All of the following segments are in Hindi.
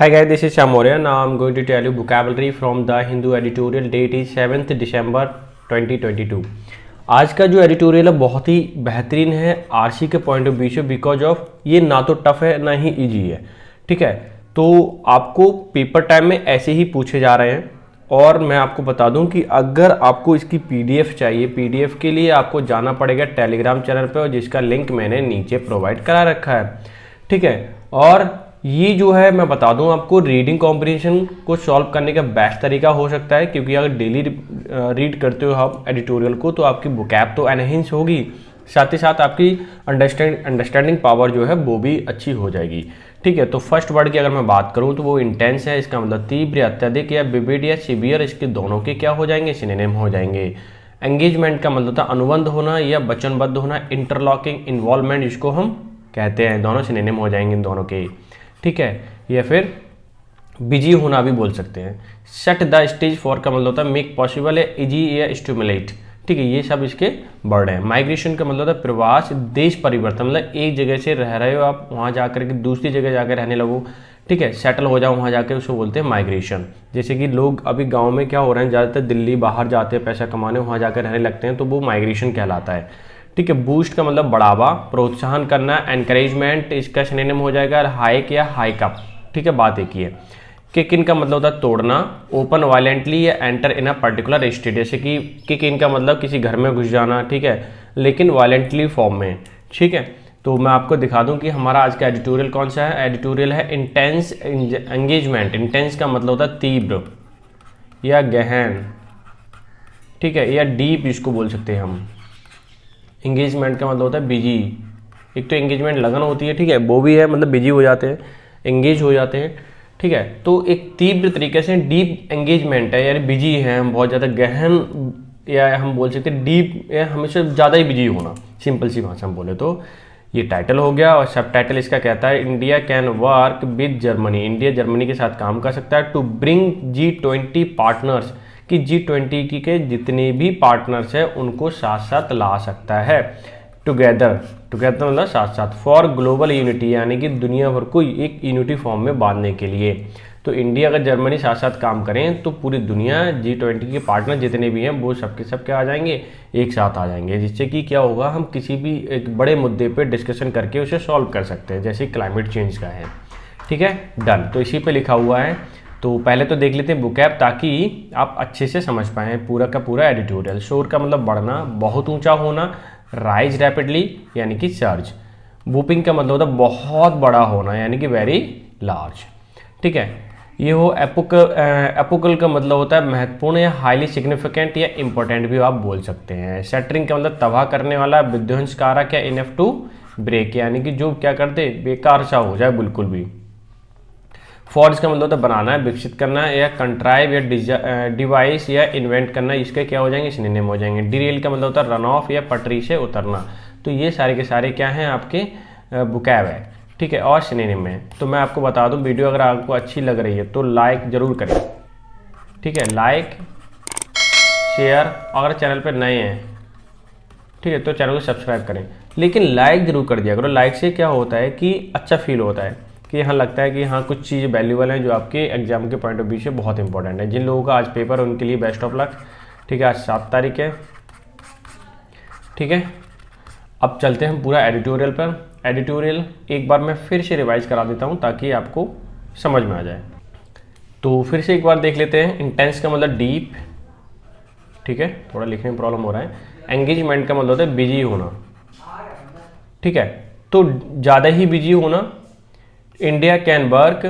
Hi guys, this is Shyam Maurya. Now I'm going to tell you vocabulary from the Hindu editorial. Date is 7th December 2022. आज का जो एडिटोरियल है बहुत ही बेहतरीन है आरसी के पॉइंट ऑफ व्यू से, बिकॉज ऑफ ये ना तो टफ है ना ही इजी है। ठीक है, तो आपको पेपर टाइम में ऐसे ही पूछे जा रहे हैं। और मैं आपको बता दूं कि अगर आपको इसकी पीडीएफ चाहिए, पीडीएफ के लिए आपको जाना पड़ेगा टेलीग्राम चैनल पे, और जिसका लिंक मैंने नीचे प्रोवाइड करा रखा है। ठीक है, और ये जो है मैं बता दूं आपको, रीडिंग कॉम्प्रिहेंशन को सॉल्व करने का बेस्ट तरीका हो सकता है, क्योंकि अगर डेली रीड करते हो आप एडिटोरियल को तो आपकी वोकैब तो एनहेंस होगी, साथ ही साथ आपकी अंडरस्टैंडिंग पावर जो है वो भी अच्छी हो जाएगी। ठीक है, तो फर्स्ट वर्ड की अगर मैं बात करूं तो वो इंटेंस है। इसका मतलब तीव्र, अत्यधिक या विविड या सीवियर, इसके दोनों के क्या हो जाएंगे, सिनोनिम हो जाएंगे। एंगेजमेंट का मतलब था अनुबंध होना या वचनबद्ध होना। इंटरलॉकिंग, इन्वॉल्वमेंट जिसको हम कहते हैं, दोनों सिनोनिम हो जाएंगे इन दोनों के। ठीक है, या फिर बिजी होना भी बोल सकते हैं। सेट द स्टेज फॉर का मतलब होता है मेक पॉसिबल या इजी या स्टिमुलेट। ठीक है, ये सब इसके वर्ड हैं। माइग्रेशन का मतलब होता है प्रवास, देश परिवर्तन, मतलब एक जगह से रह रहे हो आप, वहाँ जाकर के दूसरी जगह जाकर रहने लगो। ठीक है, सेटल हो जाओ वहाँ जाकर, उसको बोलते हैं माइग्रेशन। जैसे कि लोग अभी गाँव में क्या हो रहे हैं, ज़्यादातर दिल्ली बाहर जाते हैं पैसा कमाने, वहाँ जाकर रहने लगते हैं, तो वो माइग्रेशन कहलाता है। ठीक है, बूस्ट का मतलब बढ़ावा, प्रोत्साहन करना। एनकरेजमेंट इसका सिनोनिम हो जाएगा हाइक या हाइक अप। ठीक है, बात एक ही है। किक इन का मतलब होता है तोड़ना। ओपन वायलेंटली या enter in a particular state, जैसे कि किक इन का मतलब किसी घर में घुस जाना। ठीक है, लेकिन वायलेंटली फॉर्म में। ठीक है, तो मैं आपको दिखा दूं कि हमारा आज का एडिटोरियल कौन सा है। एडिटोरियल है इंटेंस एंगेजमेंट। इंटेंस का मतलब होता है तीव्र या गहन। ठीक है, या डीप इसको बोल सकते हैं हम। इंगेजमेंट का मतलब होता है बिजी। एक तो इंगेजमेंट लगन होती है, ठीक है, वो भी है, मतलब बिजी हो जाते हैं, एंगेज हो जाते हैं। ठीक है, तो एक तीव्र तरीके से डीप एंगेजमेंट है, यानी बिजी है हम, बहुत ज़्यादा गहन, या हम बोल सकते हैं डीप, या हमेशा ज़्यादा ही बिजी होना, सिंपल सी भाषा में बोले तो। ये टाइटल हो गया, और सब टाइटल इसका कहता है India can work with Germany. India Germany के साथ काम कर सकता है टू ब्रिंग G20 पार्टनर्स, कि G20 के जितने भी पार्टनर्स हैं उनको साथ साथ ला सकता है। टुगेदर मतलब साथ साथ। फॉर ग्लोबल यूनिटी, यानी कि दुनिया भर को एक यूनिटी फॉर्म में बांधने के लिए। तो इंडिया अगर जर्मनी साथ साथ काम करें तो पूरी दुनिया, G20 के पार्टनर जितने भी हैं वो सबके सब क्या आ जाएंगे, एक साथ आ जाएंगे, जिससे कि क्या होगा, हम किसी भी एक बड़े मुद्दे पर डिस्कशन करके उसे सॉल्व कर सकते हैं, जैसे क्लाइमेट चेंज का है। ठीक है, डन। तो इसी पे लिखा हुआ है। तो पहले तो देख लेते हैं वोकैब, ताकि आप अच्छे से समझ पाएँ पूरा का पूरा एडिटोरियल। शोर का मतलब बढ़ना, बहुत ऊंचा होना। राइज रैपिडली यानी कि सर्ज। वूपिंग का मतलब होता है बहुत बड़ा होना, यानी कि वेरी लार्ज। ठीक है, ये हो एपोकल का मतलब होता है महत्वपूर्ण या हाईली सिग्निफिकेंट या इंपॉर्टेंट भी आप बोल सकते हैं। शटरिंग का मतलब तबाह करने वाला, विध्वंसकारक या इनफ टू ब्रेक, यानी कि जो क्या कर दे, बेकार सा हो जाए बिल्कुल भी। फॉर्ज का मतलब होता है बनाना, विकसित करना, या कंट्राइव या डिवाइस या इन्वेंट करना, इसके क्या हो जाएंगे, सिनोनिम हो जाएंगे। डिरेल का मतलब होता है रन ऑफ या पटरी से उतरना। तो ये सारे के सारे क्या हैं, आपके वोकैब है। ठीक है, और सिनोनिम है। तो मैं आपको बता दूं, वीडियो अगर आपको अच्छी लग रही है तो लाइक जरूर करें। ठीक है, लाइक शेयर, अगर चैनल पर नए हैं, ठीक है, तो चैनल को सब्सक्राइब करें, लेकिन लाइक जरूर कर दिया करो। लाइक से क्या होता है कि अच्छा फील होता है, कि यहाँ लगता है कि हाँ कुछ चीज़ वैल्यूबल हैं जो आपके एग्जाम के पॉइंट ऑफ व्यू से बहुत इंपॉर्टेंट है। जिन लोगों का आज पेपर है उनके लिए बेस्ट ऑफ लक। ठीक है, आज 7 तारीख है। ठीक है, अब चलते हैं पूरा एडिटोरियल पर। एडिटोरियल एक बार मैं फिर से रिवाइज करा देता हूँ ताकि आपको समझ में आ जाए। तो फिर से एक बार देख लेते हैं। इंटेंस का मतलब डीप। ठीक है, थोड़ा लिखने में प्रॉब्लम हो रहा है। एंगेजमेंट का मतलब होता है बिजी होना। ठीक है, तो ज़्यादा ही बिजी होना। इंडिया कैन वर्क,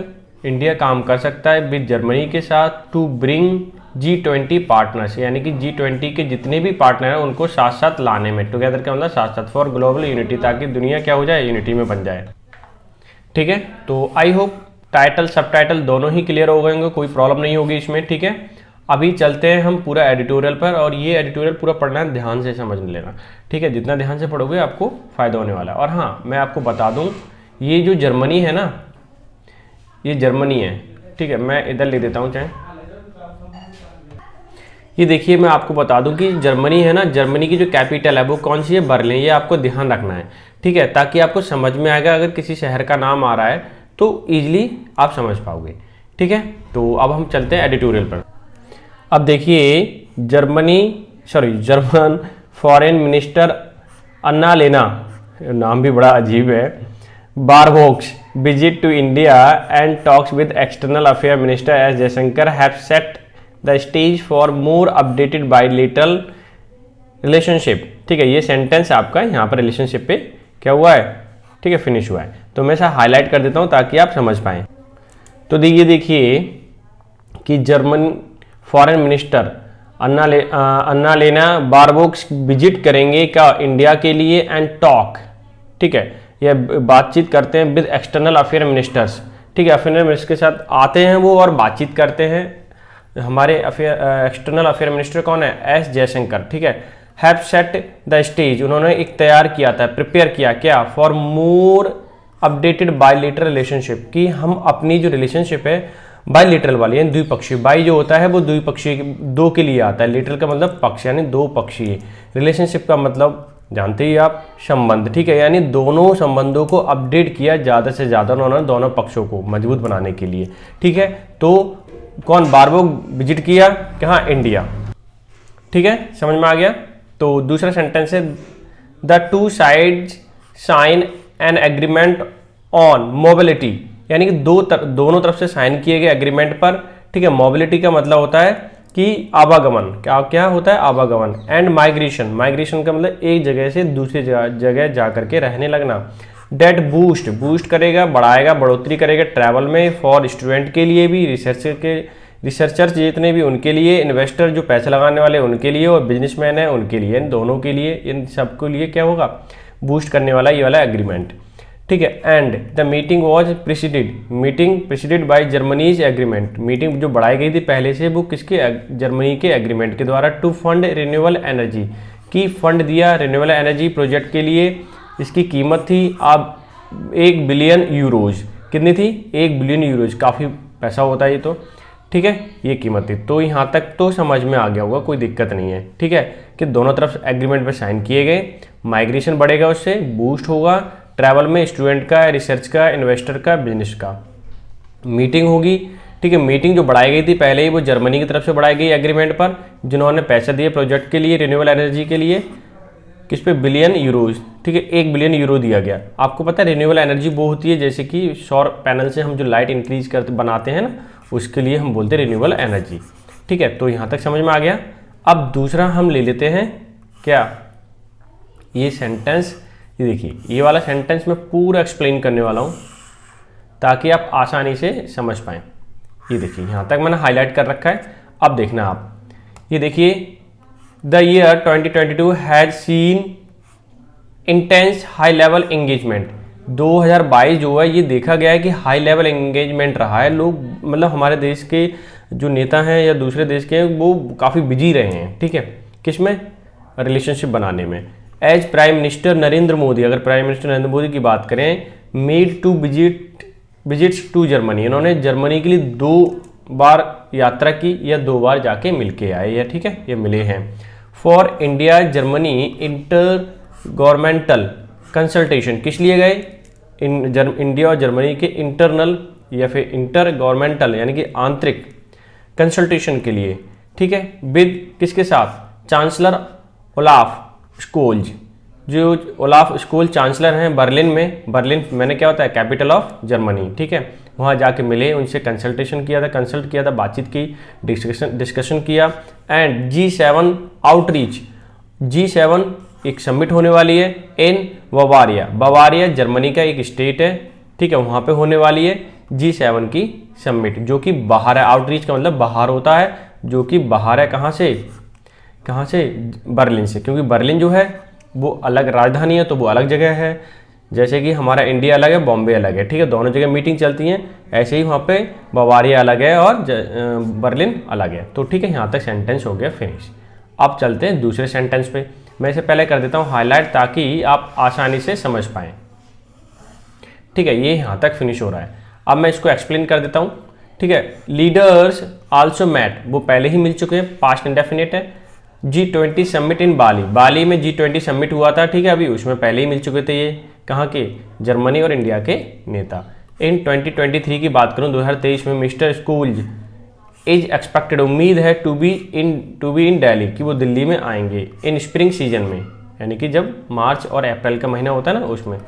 इंडिया काम कर सकता है विद जर्मनी के साथ, टू ब्रिंग G20 पार्टनर्स, यानी कि G20 के जितने भी पार्टनर हैं उनको साथ साथ लाने में। टुगेदर का मतलब साथ साथ। फॉर ग्लोबल यूनिटी, ताकि दुनिया क्या हो जाए, यूनिटी में बन जाए। ठीक है, तो आई होप टाइटल सब टाइटल दोनों ही क्लियर हो गए होंगे, कोई प्रॉब्लम नहीं होगी इसमें। ठीक है, अभी चलते हैं हम पूरा एडिटोरियल पर, और ये एडिटोरियल पूरा पढ़ना है, ध्यान से समझ लेना। ठीक है, जितना ध्यान से पढ़ोगे आपको फ़ायदा होने वाला है। और हाँ, मैं आपको बता दूँ, ये जो जर्मनी है ना, ये जर्मनी है। ठीक है, मैं इधर लिख देता हूँ चाहे। ये देखिए, मैं आपको बता दूं कि जर्मनी है ना, जर्मनी की जो कैपिटल है वो कौन सी है, बर्लिन। ये आपको ध्यान रखना है। ठीक है, ताकि आपको समझ में आएगा, अगर किसी शहर का नाम आ रहा है तो ईजिली आप समझ पाओगे। ठीक है, तो अब हम चलते हैं एडिटोरियल पर। अब देखिए जर्मन फॉरेन मिनिस्टर अन्नालेना, नाम भी बड़ा अजीब है, Baerbock's visit to India and talks with external affair minister S Jaishankar have set the stage for more updated bilateral relationship. ठीक है, ये सेंटेंस आपका यहाँ पर रिलेशनशिप पे क्या हुआ है, ठीक है, फिनिश हुआ है। तो मैं इसे हाईलाइट कर देता हूँ ताकि आप समझ पाएँ। तो देखिए कि जर्मन फॉरेन मिनिस्टर अन्नालेना बारबोक्स विजिट करेंगे क्या इंडिया के लिए एंड टॉक, ठीक है, यह बातचीत करते हैं विद एक्सटर्नल अफेयर मिनिस्टर्स। ठीक है, अफेयर मिनिस्टर के साथ आते हैं वो और बातचीत करते हैं। हमारे एक्सटर्नल अफेयर मिनिस्टर कौन है, एस जयशंकर। ठीक है, हैव सेट द स्टेज, उन्होंने एक तैयार किया था, प्रिपेयर किया क्या, for more updated bilateral relationship, कि हम अपनी जो रिलेशनशिप है बायलैटरल वाली है, द्विपक्षीय, बाई जो होता है वो द्विपक्षीय दो के लिए आता है, लेटरल का मतलब पक्ष यानी दो पक्षीय, रिलेशनशिप का मतलब जानते ही आप संबंध। ठीक है, यानी दोनों संबंधों को अपडेट किया ज़्यादा से ज़्यादा उन्होंने दोनों पक्षों को मजबूत बनाने के लिए। ठीक है, तो कौन बारबोक विजिट किया कहाँ, इंडिया। ठीक है, समझ में आ गया। तो दूसरा सेंटेंस है the two sides sign an agreement on mobility, यानी कि दोनों तरफ से साइन किए गए एग्रीमेंट पर। ठीक है, मोबिलिटी का मतलब होता है कि आवागमन, क्या होता है, आवागमन। एंड माइग्रेशन का मतलब एक जगह से दूसरी जगह जा करके रहने लगना। डेट बूस्ट करेगा, बढ़ाएगा, बढ़ोतरी करेगा ट्रैवल में, फॉर स्टूडेंट के लिए भी, रिसर्चर्स जितने भी उनके लिए, इन्वेस्टर जो पैसे लगाने वाले उनके लिए, और बिजनेसमैन है उनके लिए, इन दोनों के लिए, इन सबके लिए क्या होगा, बूस्ट करने वाला ये वाला एग्रीमेंट। ठीक है, and the meeting was preceded by Germany's agreement, meeting जो बढ़ाई गई थी पहले से वो किसके, जर्मनी के एग्रीमेंट के द्वारा, टू फंड रिन्यूएबल एनर्जी, की फंड दिया रिन्यूएबल एनर्जी प्रोजेक्ट के लिए। इसकी कीमत थी अब 1 बिलियन यूरोज, कितनी थी, 1 बिलियन यूरोज, काफ़ी पैसा होता है ये तो। ठीक है, ये कीमत थी। तो यहाँ तक तो समझ में आ गया होगा, कोई दिक्कत नहीं है। ठीक है, कि दोनों तरफ एग्रीमेंट पे साइन किए गए, माइग्रेशन बढ़ेगा, उससे बूस्ट होगा ट्रैवल में, स्टूडेंट का, रिसर्च का, इन्वेस्टर का, बिजनेस का। मीटिंग होगी। ठीक है, मीटिंग जो बढ़ाई गई थी पहले ही वो जर्मनी की तरफ से बढ़ाई गई एग्रीमेंट पर, जिन्होंने पैसा दिए प्रोजेक्ट के लिए, रिन्यूएबल एनर्जी के लिए, किस पे, बिलियन यूरोज। ठीक है, 1 बिलियन यूरो दिया गया। आपको पता है रिन्यूएबल एनर्जी वो होती है जैसे कि सौर पैनल से हम जो लाइट इंक्रीज करते बनाते हैं ना, उसके लिए हम बोलते हैं रिन्यूएबल एनर्जी। ठीक है, तो यहाँ तक समझ में आ गया। अब दूसरा हम ले लेते हैं क्या, ये सेंटेंस, ये देखिए ये वाला सेंटेंस मैं पूरा एक्सप्लेन करने वाला हूँ ताकि आप आसानी से समझ पाएँ। ये देखिए यहाँ तक मैंने हाईलाइट कर रखा है, अब देखना आप, ये देखिए the year 2022 has seen intense high level engagement. 2022 जो है ये देखा गया है कि हाई लेवल एंगेजमेंट रहा है, लोग मतलब हमारे देश के जो नेता हैं या दूसरे देश के हैं वो काफ़ी बिजी रहे हैं। ठीक है, किस में, रिलेशनशिप बनाने में। As prime minister Narendra Modi, अगर प्राइम मिनिस्टर नरेंद्र मोदी की बात करें, made two visits to Germany, इन्होंने जर्मनी के लिए 2 बार यात्रा की या 2 बार जाके मिल के आए, या ठीक है ये मिले हैं। For India Germany inter governmental consultation, किस लिए गए, इंडिया और जर्मनी के इंटरनल या फिर इंटर गवर्नमेंटल यानी कि आंतरिक कंसल्टेशन के लिए। ठीक है, विद किसके साथ, चांसलर ओलाफ स्कोल्ज, जो ओलाफ स्कोल चांसलर हैं बर्लिन में, बर्लिन मैंने क्या होता है, कैपिटल ऑफ जर्मनी। ठीक है, वहाँ जाके मिले, उनसे कंसल्ट किया था, बातचीत की, डिस्कशन किया। एंड G7 आउटरीच, G7 एक समिट होने वाली है इन बवारिया जर्मनी का एक स्टेट है। ठीक है, वहाँ पे होने वाली है G7 की समिट, जो कि बाहर है। आउटरीच का मतलब बाहर होता है, जो कि बाहर है कहाँ से, बर्लिन से, क्योंकि बर्लिन जो है वो अलग राजधानी है तो वो अलग जगह है, जैसे कि हमारा इंडिया अलग है, बॉम्बे अलग है। ठीक है, दोनों जगह मीटिंग चलती हैं, ऐसे ही वहाँ पे बवारिया अलग है और बर्लिन अलग है। तो ठीक है, यहाँ तक सेंटेंस हो गया फिनिश। अब चलते हैं दूसरे सेंटेंस पे। मैं इसे पहले कर देता हूँ हाईलाइट ताकि आप आसानी से समझ पाएँ। ठीक है, ये यहाँ तक फिनिश हो रहा है। अब मैं इसको एक्सप्लेन कर देता हूँ। ठीक है, लीडर्स आल्सो मैट, वो पहले ही मिल चुके हैं, पास्ट इंडेफिनिट है। G20 समिट इन बाली में G20 समिट हुआ था। ठीक है, अभी उसमें पहले ही मिल चुके थे ये, कहाँ के, जर्मनी और इंडिया के नेता। इन 2023 की बात करूं 2023 में मिस्टर स्कूल्स इज एक्सपेक्टेड, उम्मीद है टू बी इन दिल्ली, कि वो दिल्ली में आएंगे इन स्प्रिंग सीजन में, यानी कि जब मार्च और अप्रैल का महीना होता है ना उसमें,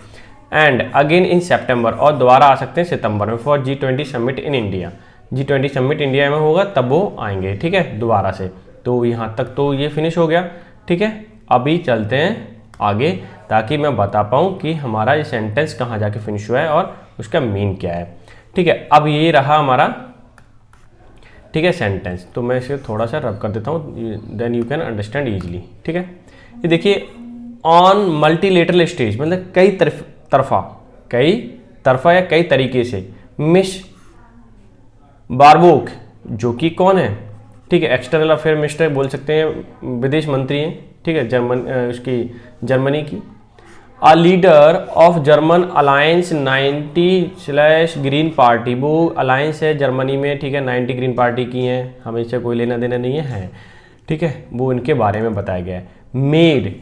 एंड अगेन इन सितंबर, और दोबारा आ सकते हैं सितंबर में for G20 summit in India. G20 summit India में होगा तब वो आएंगे, ठीक है, दोबारा से। तो यहाँ तक तो ये फिनिश हो गया, ठीक है। अभी चलते हैं आगे ताकि मैं बता पाऊँ कि हमारा ये सेंटेंस कहाँ जाके फिनिश हुआ है और उसका मीन क्या है, ठीक है। अब ये रहा हमारा, ठीक है, सेंटेंस। तो मैं इसे थोड़ा सा रब कर देता हूँ, then you can understand easily, ठीक है। ये देखिए, ऑन मल्टीलेटरल स्टेज, मतलब कई तरफा या कई तरीके से, मिस बारबोक, जो कि कौन है, ठीक है, एक्सटर्नल अफेयर मिनिस्टर बोल सकते हैं, विदेश मंत्री हैं, ठीक है, जर्मनी की। A leader of German alliance 90 green party, वो अलायंस है जर्मनी में, ठीक है, 90 ग्रीन पार्टी की हैं, हमें इससे कोई लेना देना नहीं है, ठीक है, वो इनके बारे में बताया गया है। मेड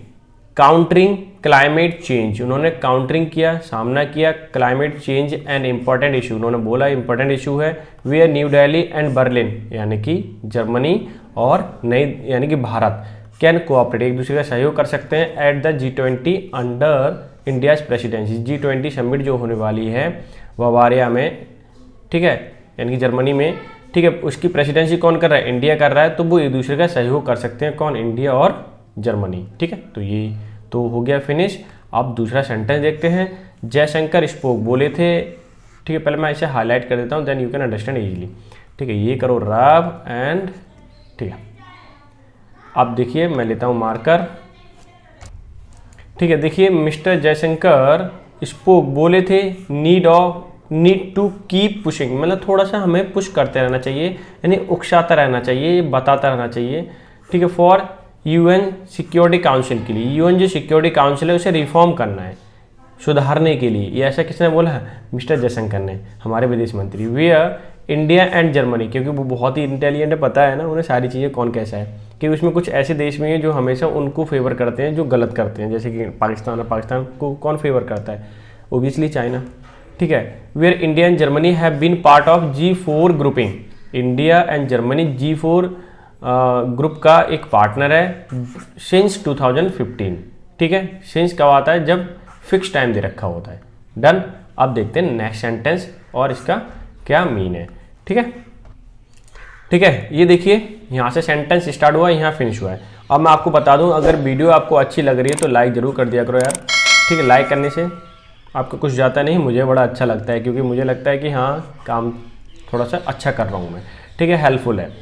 काउंटरिंग क्लाइमेट चेंज, उन्होंने काउंटरिंग किया, सामना किया climate change and important issue, उन्होंने बोला इंपॉर्टेंट इशू है, वे न्यू दिल्ली एंड बर्लिन, यानी कि जर्मनी और नई यानी कि भारत, कैन कोऑपरेट, एक दूसरे का सहयोग कर सकते हैं at the G20 under India's presidency. G20 summit जो होने वाली है बवारिया में, ठीक है, यानी कि जर्मनी में, ठीक है, उसकी प्रेसिडेंसी कौन कर रहा है, इंडिया कर रहा है, तो वो एक दूसरे का सहयोग कर सकते हैं, कौन, इंडिया और जर्मनी, ठीक है। तो ये तो हो गया फिनिश। अब दूसरा सेंटेंस देखते हैं। जयशंकर स्पोक, बोले थे, ठीक है, पहले मैं इसे हाईलाइट कर देता हूँ, then you can understand easily, ठीक है। ये करो रब एंड, ठीक है। अब देखिए मैं लेता हूँ मार्कर, ठीक है। देखिए मिस्टर जयशंकर स्पोक, बोले थे, नीड टू कीप पुशिंग, मतलब थोड़ा सा हमें पुश करते रहना चाहिए, यानी उकसाता रहना चाहिए, बताता रहना चाहिए, ठीक है, फॉर UN सिक्योरिटी काउंसिल के लिए। UN जो सिक्योरिटी काउंसिल है उसे रिफॉर्म करना है, सुधारने के लिए। ये ऐसा किसने बोला है, मिस्टर जयशंकर ने, हमारे विदेश मंत्री। वेयर इंडिया एंड जर्मनी, क्योंकि वो बहुत ही इंटेलिजेंट है, पता है ना उन्हें सारी चीज़ें कौन कैसा है, क्योंकि उसमें कुछ ऐसे देश भी हैं जो हमेशा उनको फेवर करते हैं जो गलत करते हैं, जैसे कि पाकिस्तान है, पाकिस्तान को कौन फेवर करता है, ओबियसली चाइना, ठीक है। Where India and Germany have been part of G4 grouping, India and Germany G4 group का एक पार्टनर है सिंस 2015, ठीक है। सिंस कब आता है, जब फिक्स टाइम दे रखा होता है। डन। अब देखते हैं नेक्स्ट सेंटेंस और इसका क्या मीन है, ठीक है, ठीक है। ये देखिए यहाँ से सेंटेंस स्टार्ट हुआ, यहाँ फिनिश हुआ है। अब मैं आपको बता दूँ, अगर वीडियो आपको अच्छी लग रही है तो लाइक ज़रूर कर दिया करो यार, ठीक है। लाइक करने से आपको कुछ जाता नहीं, मुझे बड़ा अच्छा लगता है, क्योंकि मुझे लगता है कि हाँ काम थोड़ा सा अच्छा कर रहा हूँ मैं, ठीक है, हेल्पफुल है।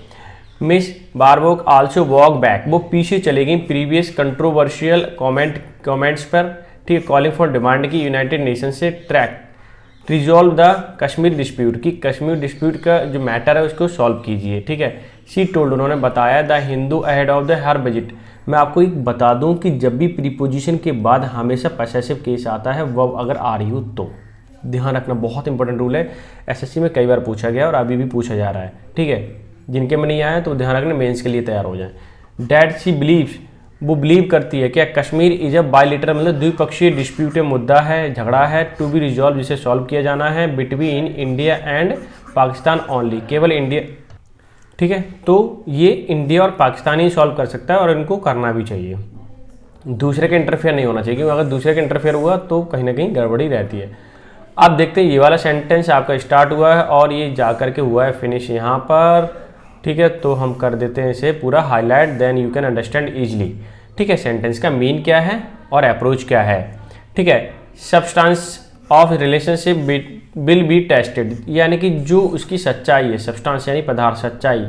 मिस बारबोक आल्सो वॉक बैक, वो पीछे चले गई प्रीवियस कंट्रोवर्शियल कमेंट्स पर, ठीक है, कॉलिंग फॉर डिमांड की यूनाइटेड नेशन से track resolve the Kashmir dispute, की कश्मीर डिस्प्यूट का जो मैटर है उसको सॉल्व कीजिए, ठीक है। सी टोल्ड, उन्होंने बताया, the Hindu ahead of the her budget. मैं आपको एक बता दूं कि जब भी प्रीपोजिशन के बाद हमेशा पसेसिव केस आता है, वह अगर आ रही हो तो ध्यान रखना, बहुत इंपॉर्टेंट रूल है, SSC में कई बार पूछा गया और अभी भी पूछा जा रहा है, ठीक है। जिनके में नहीं आया तो ध्यान रखना, मेंस के लिए तैयार हो जाए। डैट सी बिलीव्स, वो बिलीव करती है क्या, कश्मीर इज अ बायलैटरल, मतलब द्विपक्षीय डिस्प्यूट मुद्दा है, झगड़ा है, टू बी रिजॉल्व, जिसे सॉल्व किया जाना है, between India and Pakistan only, केवल इंडिया, ठीक है। तो ये इंडिया और पाकिस्तान ही सॉल्व कर सकता है और इनको करना भी चाहिए, दूसरे का इंटरफेयर नहीं होना चाहिए, क्योंकि अगर दूसरे का इंटरफेयर हुआ तो कहीं ना कहीं गड़बड़ी रहती है। अब देखते हैं, ये वाला सेंटेंस आपका स्टार्ट हुआ है और ये जा करके हुआ है फिनिश यहाँ पर, ठीक है। तो हम कर देते हैं इसे पूरा highlight, then you can understand easily, ठीक है। सेंटेंस का मीन क्या है और अप्रोच क्या है, ठीक है। Substance of relationship will be tested, यानी कि जो उसकी सच्चाई है, सब्सटेंस यानी पदार्थ, सच्चाई,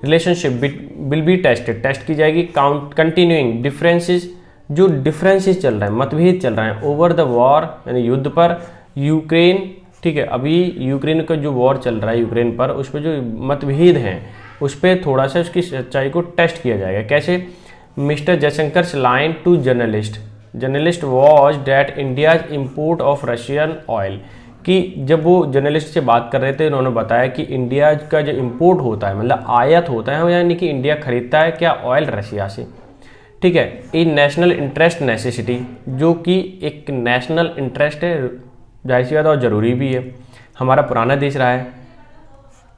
relationship will be tested, test की जाएगी। कंटिन्यूइंग डिफरेंसेस, जो डिफरेंसेस चल रहे हैं, मतभेद चल रहे हैं, ओवर द वॉर यानी युद्ध पर, यूक्रेन, ठीक है। अभी यूक्रेन का जो वॉर चल रहा है यूक्रेन पर, उस पर जो मतभेद हैं उस पर थोड़ा सा उसकी सच्चाई को टेस्ट किया जाएगा। कैसे, mister Jaishankar line to journalist was that India's import of Russian oil, कि जब वो जर्नलिस्ट से बात कर रहे थे उन्होंने बताया कि इंडिया का जो इम्पोर्ट होता है, मतलब आयात होता है, यानी कि इंडिया खरीदता है क्या, ऑयल रशिया से, ठीक है। इन नेशनल इंटरेस्ट नेसेसिटी, जो कि एक नेशनल इंटरेस्ट है, जाहिर सी बात और ज़रूरी भी है। हमारा पुराना देश रहा है,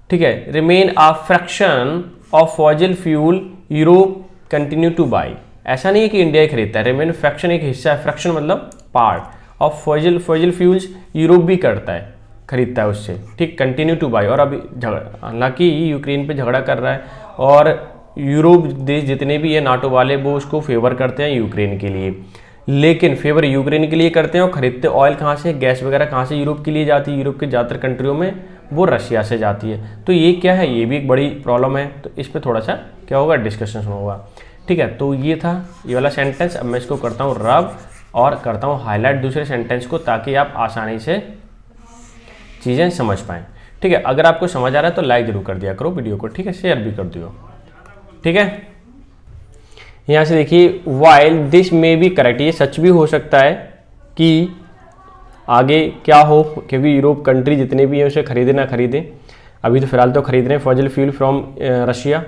ठीक है। Remain a fraction of fossil fuel Europe continue two by, ऐसा नहीं है कि इंडिया ही खरीदता है, रिमेन फ्रैक्शन एक हिस्सा है, फ्रैक्शन मतलब part of fossil fuels Europe भी करता है, खरीदता है उससे, ठीक। कंटिन्यू टू बाई, और अभी हालांकि यूक्रेन पे झगड़ा कर रहा है और यूरोप देश जितने भी है नाटो वाले वो उसको फेवर करते हैं यूक्रेन के लिए, लेकिन फेवर यूक्रेन के लिए करते हैं और खरीदते ऑयल कहाँ से, गैस वगैरह कहाँ से, यूरोप के लिए जाती है, यूरोप के ज़्यादातर कंट्रियों में वो रशिया से जाती है। तो ये क्या है, ये भी एक बड़ी प्रॉब्लम है, तो इस पर थोड़ा सा क्या होगा, डिस्कशन होगा, ठीक है। तो ये था ये वाला सेंटेंस। अब मैं इसको करता हूँ रब और करता हूँ हाईलाइट दूसरे सेंटेंस को, ताकि आप आसानी से चीज़ें समझ पाएँ, ठीक है। अगर आपको समझ आ रहा है तो लाइक जरूर कर दिया करो वीडियो को, ठीक है, शेयर भी कर दियो, ठीक है। यहाँ से देखिए, वाइल दिस में भी करेक्ट, ये सच भी हो सकता है कि आगे क्या हो, क्योंकि यूरोप कंट्री जितने भी हैं उसे खरीदे ना खरीदे, अभी तो फिलहाल तो खरीद रहे हैं fossil fuel from Russia.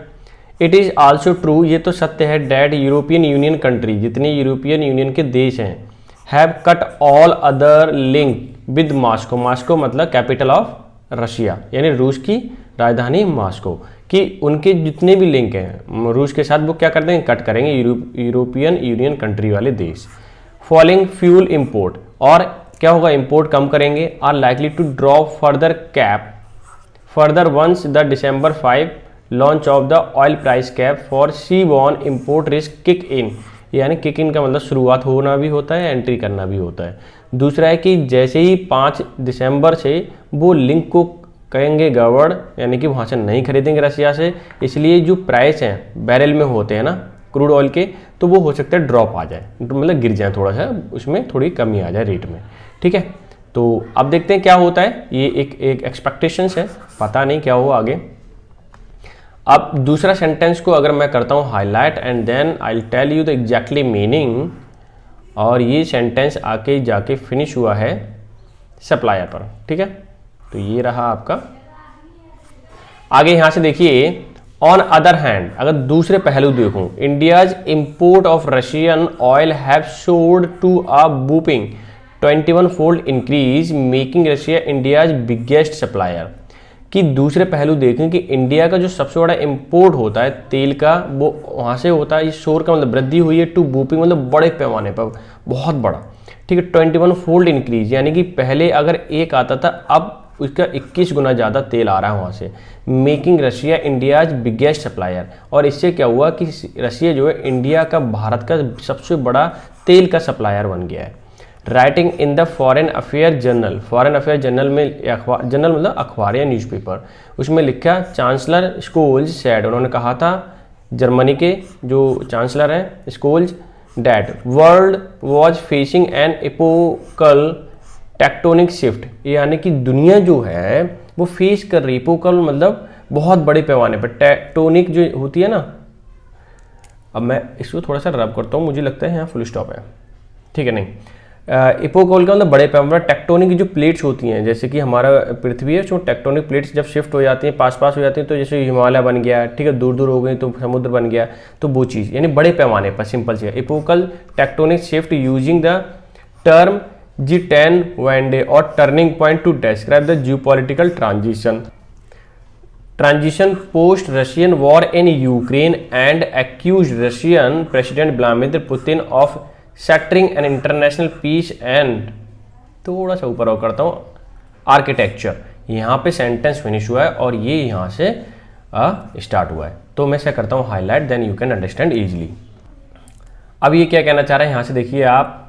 It is also true, ये तो सत्य है, डैट यूरोपियन यूनियन कंट्री, जितने यूरोपियन यूनियन के देश हैं, have cut all other link with Moscow, Moscow मतलब कैपिटल ऑफ रशिया, यानी रूस की राजधानी मॉस्को, कि उनके जितने भी लिंक हैं रूस के साथ वो क्या कर देंगे, कट करेंगे यूरोपियन यूनियन कंट्री वाले देश। फॉलिंग फ्यूल इंपोर्ट, और क्या होगा, इंपोर्ट कम करेंगे, are likely to drop further cap further once the December 5 launch of the oil price cap for seaborne import risk kick in, यानी किक इन का मतलब शुरुआत होना भी होता है, एंट्री करना भी होता है। दूसरा है कि जैसे ही 5 दिसंबर से वो लिंक को करेंगे गड़बड़, यानी कि वहाँ से नहीं खरीदेंगे रशिया से, इसलिए जो प्राइस हैं बैरल में होते हैं ना क्रूड ऑयल के, तो वो हो सकता है ड्रॉप आ जाए, मतलब गिर जाए, थोड़ा सा उसमें थोड़ी कमी आ जाए रेट में, ठीक है। तो अब देखते हैं क्या होता है, ये एक एक्सपेक्टेशंस है, पता नहीं क्या होगा आगे। अब दूसरा सेंटेंस को अगर मैं करता हूँ highlight and then I will tell you the exactly meaning, और ये सेंटेंस आके जाके फिनिश हुआ है सप्लायर पर, ठीक है। तो ये रहा आपका। आगे यहाँ से देखिए, ऑन अदर हैंड, अगर दूसरे पहलू देखूं, India's import of Russian oil have soared to a whopping 21 fold increase, making Russia India's biggest supplier. कि दूसरे पहलू देखें कि इंडिया का जो सबसे बड़ा इंपोर्ट होता है तेल का, वो वहाँ से होता है, इस शोर का मतलब वृद्धि हुई है, टू बूपिंग मतलब बड़े पैमाने पर, बहुत बड़ा, ठीक है। 21 फोल्ड इंक्रीज, यानी कि पहले अगर एक आता था, अब उसका 21 गुना ज़्यादा तेल आ रहा है वहाँ से, making Russia India's biggest supplier. और इससे क्या हुआ कि रशिया जो है इंडिया का, भारत का सबसे बड़ा तेल का सप्लायर बन गया है। Writing in the foreign affair journal, foreign affair journal में, अखबार जनरल मतलब अखबार या न्यूज़पेपर, उसमें लिखा चांसलर स्कोल्ज सेड, उन्होंने कहा था, जर्मनी के जो चांसलर हैं Scholz, that world was facing an epochal tectonic shift, यानी कि दुनिया जो है वो फेस कर रही, एपोकल मतलब बहुत बड़े पैमाने पर, टेक्टोनिक जो होती है ना। अब मैं इसको थोड़ा सा रब करता हूँ, मुझे लगता है यहाँ फुल स्टॉप है, ठीक है, नहीं। इपोकॉल का मतलब बड़े पैमाने पर, टेक्टोनिक की जो प्लेट्स होती हैं, जैसे कि हमारा पृथ्वी है, जो टेक्टोनिक प्लेट्स जब शिफ्ट हो जाती हैं, पास पास हो जाती हैं, तो जैसे हिमालय बन गया, ठीक है, दूर दूर हो गई तो समुद्र बन गया, तो वो चीज़ यानी बड़े पैमाने पर, simple see epochal tectonic shift using the term G10 Wende और turning point to describe the geopolitical transition post Russian war in Ukraine and accuse Russian president Vladimir Putin of shattering an international peace and, थोड़ा सा ऊपर और करता हूँ, आर्किटेक्चर। यहाँ पे सेंटेंस फिनिश हुआ है और ये यहाँ से स्टार्ट हुआ है, तो मैं से करता हूँ highlight, then you can understand easily. अब ये क्या कहना चाह रहे हैं, यहाँ से देखिए आप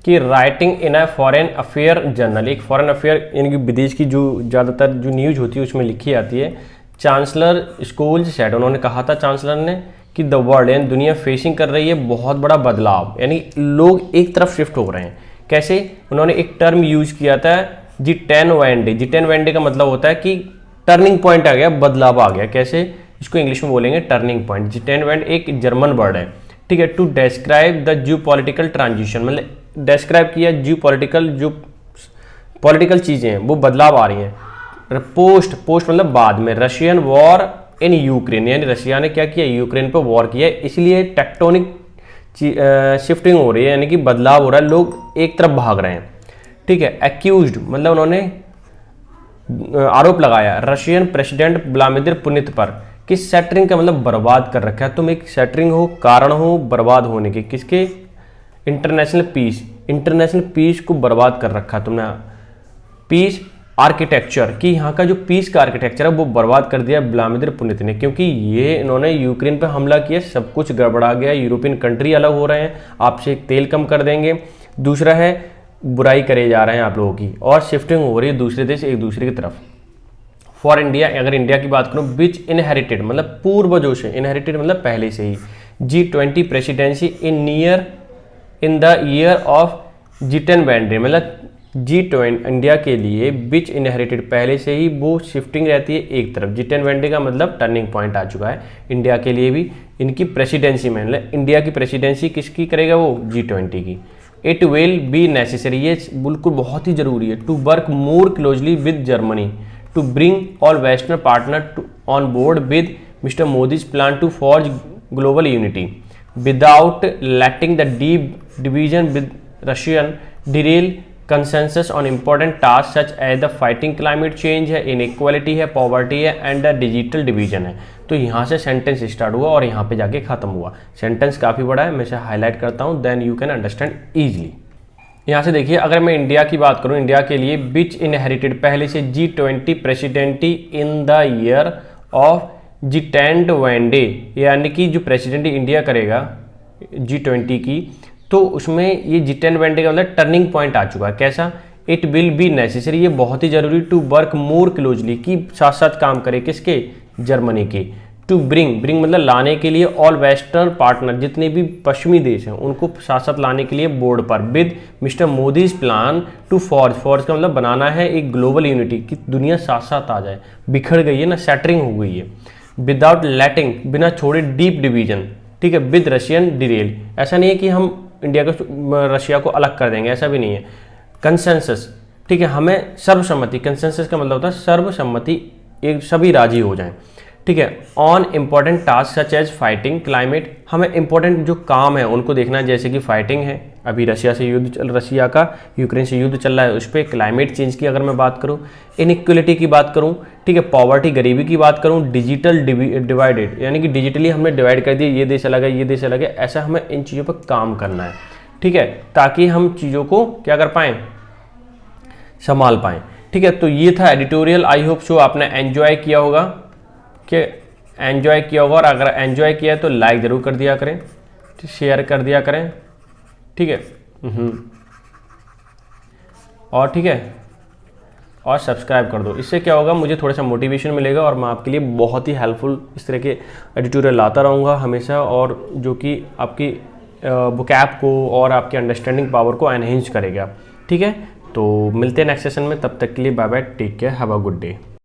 कि writing in a foreign affair journal, एक फॉरेन अफेयर यानी कि विदेश की जो ज़्यादातर जो न्यूज़ होती है उसमें लिखी जाती है, चांसलर स्कोल्ज सेड, उन्होंने कहा था चांसलर ने कि द वर्ल्ड यानी दुनिया फेसिंग कर रही है बहुत बड़ा बदलाव, यानी लोग एक तरफ शिफ्ट हो रहे हैं। कैसे, उन्होंने एक टर्म यूज किया था G10 वेंडे, G10 वेंडे का मतलब होता है कि टर्निंग पॉइंट आ गया, बदलाव आ गया। कैसे, इसको इंग्लिश में बोलेंगे टर्निंग पॉइंट। G10 वेंड एक जर्मन वर्ड है, ठीक है। To describe the geopolitical transition, मतलब डिस्क्राइब किया जियोपॉलिटिकल, जो पॉलिटिकल चीज़ें हैं वो बदलाव आ रही हैं। पोस्ट मतलब बाद में, रशियन वॉर इन यूक्रेन, यानी रशिया ने क्या किया, यूक्रेन पर वॉर किया, इसलिए टेक्टोनिक शिफ्टिंग हो रही है, यानी कि बदलाव हो रहा है, लोग एक तरफ भाग रहे हैं, ठीक है। एक्यूज्ड मतलब उन्होंने आरोप लगाया रशियन प्रेसिडेंट व्लादिमीर पुतिन पर कि शटरिंग का मतलब बर्बाद कर रखा है। तुम एक शटरिंग हो, कारण हो बर्बाद होने के, किसके? इंटरनेशनल पीस को बर्बाद कर रखा तुमने। पीस आर्किटेक्चर कि यहाँ का जो पीस का आर्किटेक्चर है वो बर्बाद कर दिया व्लादिमीर पुतिन ने, क्योंकि ये इन्होंने यूक्रेन पे हमला किया, सब कुछ गड़बड़ा गया, यूरोपियन कंट्री अलग हो रहे हैं, आपसे तेल कम कर देंगे। दूसरा है बुराई करे जा रहे हैं आप लोगों की, और शिफ्टिंग हो रही है दूसरे देश एक दूसरे की तरफ। फॉर इंडिया, अगर इंडिया की बात करूँ, विच इनहेरिटेड मतलब पूर्वजों से, इनहेरिटेड मतलब पहले से ही, G20 presidency in the year of G10 वैंडे मतलब G20 इंडिया के लिए विच इनहेरिटेड पहले से ही वो शिफ्टिंग रहती है एक तरफ। G10 वैंडे का मतलब टर्निंग पॉइंट आ चुका है इंडिया के लिए भी, इनकी प्रेसिडेंसी में, मतलब इंडिया की प्रेसिडेंसी किसकी करेगा वो? G20 की। इट विल बी नेसेसरी, ये बिल्कुल बहुत ही जरूरी है, to work more closely with Germany to bring all western partner on board with mister Modi's plan to forge global unity without letting the deep division with Russian derail consensus on important task such as the fighting climate change है, इनइक्वालिटी है, पॉवर्टी है एंड द डिजिटल डिवीजन है। तो यहाँ से सेंटेंस स्टार्ट हुआ और यहाँ पे जाके खत्म हुआ। सेंटेंस काफ़ी बड़ा है, मैं इसे हाईलाइट करता हूँ, then you can understand easily. यहाँ से देखिए, अगर मैं इंडिया की बात करूँ, इंडिया के लिए विच इनहेरिटेड पहले से G20 presidency in the year of G10 Wende, यानी कि जो प्रेसिडेंटी इंडिया करेगा G20 की, तो उसमें ये G10 वैंडे का मतलब टर्निंग पॉइंट आ चुका है। कैसा? इट विल बी नेसेसरी, ये बहुत ही जरूरी, टू वर्क मोर क्लोजली की साथ साथ काम करे, किसके? जर्मनी के। टू ब्रिंग मतलब लाने के लिए, ऑल वेस्टर्न पार्टनर जितने भी पश्चिमी देश हैं उनको साथ साथ लाने के लिए बोर्ड पर, with mister Modi's plan to forge का मतलब बनाना है एक ग्लोबल यूनिटी कि दुनिया साथ साथ आ जाए। बिखर गई है ना, सैटरिंग हो गई है। विदाउट लेटिंग, बिना छोड़े डीप डिवीजन, ठीक है, विद रशियन डिरेल, ऐसा नहीं है कि हम इंडिया को रशिया को अलग कर देंगे, ऐसा भी नहीं है। कंसेंसस, ठीक है, हमें सर्वसम्मति, कंसेंसस का मतलब होता है सर्वसम्मति, एक सभी राजी हो जाएं, ठीक है। On important task such as fighting climate, हमें इंपॉर्टेंट जो काम है उनको देखना है, जैसे कि फाइटिंग है, अभी रशिया का यूक्रेन से युद्ध चल रहा है, उस पर क्लाइमेट चेंज की अगर मैं बात करूँ, इनइक्वलिटी की बात करूँ, ठीक है, पॉवर्टी गरीबी की बात करूँ, डिजिटल डिवाइडेड यानी कि डिजिटली हमने डिवाइड कर दिया, ये देश अलग है, ये देश अलग है, ऐसा हमें इन चीज़ों पर काम करना है, ठीक है, ताकि हम चीज़ों को क्या कर पाएँ, संभाल पाएँ, ठीक है। तो ये था एडिटोरियल, आई होप सो आपने एंजॉय किया होगा, कि एंजॉय किया होगा, और अगर एंजॉय किया है तो लाइक ज़रूर कर दिया करें, शेयर कर दिया करें, ठीक है, और ठीक है, और सब्सक्राइब कर दो। इससे क्या होगा, मुझे थोड़ा सा मोटिवेशन मिलेगा और मैं आपके लिए बहुत ही हेल्पफुल इस तरह के एडिटोरियल लाता रहूँगा हमेशा, और जो कि आपकी वोकैब को और आपकी अंडरस्टैंडिंग पावर को एनहेंस करेगा, ठीक है। तो मिलते हैं नेक्स्ट सेशन में, तब तक के लिए bye bye, take care, have a good day.